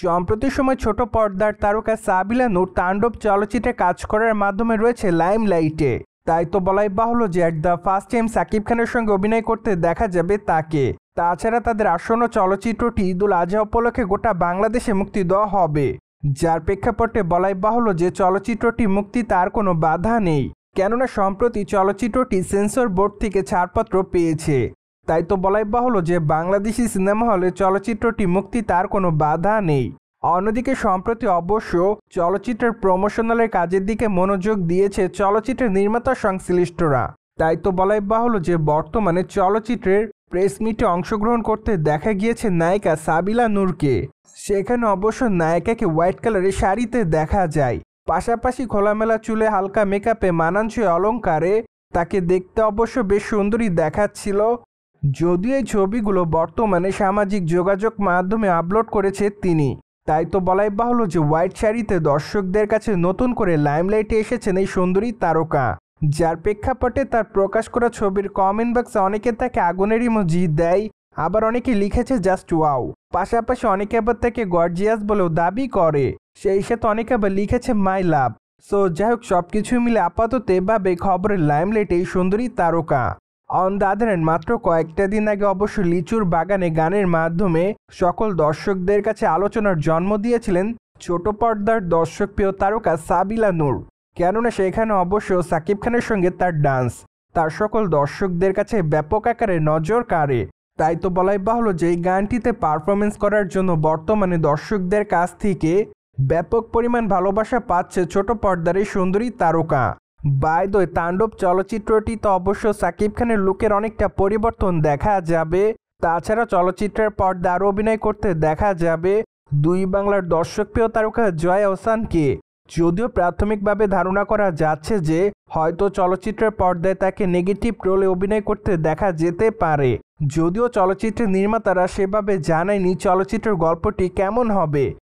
সম্প্রতি সময় ছোট পর্দার তারকা সাবিলা নূর তাণ্ডব চলচ্চিত্রে কাজ করার মাধ্যমে রয়েছে লাইমলাইটে। তাই তো বলাই বাহুল্য যে at the first time Shakib খানের সঙ্গে অভিনয় করতে দেখা যাবে তাকে। তাছাড়া তাদের আসন্ন চলচ্চিত্রটি ঈদুল আজহা উপলক্ষে গোটা বাংলাদেশে মুক্তি দেওয়া হবে, যার প্রেক্ষাপটে বলাই বাহুল্য যে চলচ্চিত্রটি মুক্তি তার কোনো বাধা নেই, কেননা সম্প্রতি চলচ্চিত্রটি সেন্সর বোর্ড থেকে ছাড়পত্র পেয়েছে। তাই তো বলাই বাহুল্য যে বাংলাদেশি সিনেমা হলে চলচ্চিত্রটি মুক্তি তার কোনো বাধা নেই। অন্যদিকে সম্প্রতি অবশ্য চলচ্চিত্রের প্রমোশনালের কাজের দিকে মনোযোগ দিয়েছে চলচ্চিত্রের নির্মাতা সংশ্লিষ্টরা। তাই তো বলাই বাহুল্য যে বর্তমানে চলচ্চিত্রের প্রেস মিটে অংশগ্রহণ করতে দেখা গিয়েছে নায়িকা সাবিলা নূরকে। সেখানে অবশ্য নায়িকাকে হোয়াইট কালারের শাড়িতে দেখা যায়, পাশাপাশি খোলামেলা চুলে হালকা মেকআপে মানানসই অলংকারে তাকে দেখতে অবশ্য বেশ সুন্দরী দেখাচ্ছিল। যদিও এই ছবিগুলো বর্তমানে সামাজিক যোগাযোগ মাধ্যমে আপলোড করেছে তিনি। তাই তো বলাই বাহুল্য যে হোয়াইট শাড়িতে দর্শকদের কাছে নতুন করে লাইমলাইটে এসেছেন এই সুন্দরী তারকা, যার প্রেক্ষাপটে তার প্রকাশ করা ছবির কমেন্ট বক্সে অনেকে তাকে আগুনের ইমোজি দেয়, আবার অনেকে লিখেছে জাস্ট ওয়াও। পাশাপাশি অনেকে আবার তাকে গর্জিয়াস বলেও দাবি করে, সেই সাথে অনেকে আবার লিখেছে মাই লাভ। সো যাই হোক, সবকিছু মিলে আপাতত এভাবে খবরের লাইমলাইটে এই সুন্দরী তারকা। অন দ্য আদার হ্যান্ড, মাত্র কয়েকটা দিন আগে অবশ্য লিচুর বাগানে গানের মাধ্যমে সকল দর্শকদের কাছে আলোচনার জন্ম দিয়েছিলেন ছোট পর্দার দর্শকপ্রিয় তারকা সাবিলা নূর। কেননা সেখানে অবশ্য সাকিব খানের সঙ্গে তার ডান্স তার সকল দর্শকদের কাছে ব্যাপক আকারে নজর কাড়ে। তাই তো বলাই বাহুল্য যে এই গানটিতে পারফরমেন্স করার জন্য বর্তমানে দর্শকদের কাছ থেকে ব্যাপক পরিমাণ ভালোবাসা পাচ্ছে ছোট পর্দার এই সুন্দরী তারকা। বাই দ্য ওয়ে, তাণ্ডব চলচ্চিত্রটি তো অবশ্য সাকিব খানের লুকের অনেকটা পরিবর্তন দেখা যাবে। তাছাড়া চলচ্চিত্রের পর্দা আরও অভিনয় করতে দেখা যাবে দুই বাংলার দর্শকপ্রিয় তারকা জয়া আহসানকে। যদিও প্রাথমিকভাবে ধারণা করা যাচ্ছে যে হয়তো চলচ্চিত্রের পর্দায় তাকে নেগেটিভ রোলে অভিনয় করতে দেখা যেতে পারে, যদিও চলচ্চিত্রের নির্মাতারা সেভাবে জানায়নি চলচ্চিত্রের গল্পটি কেমন হবে।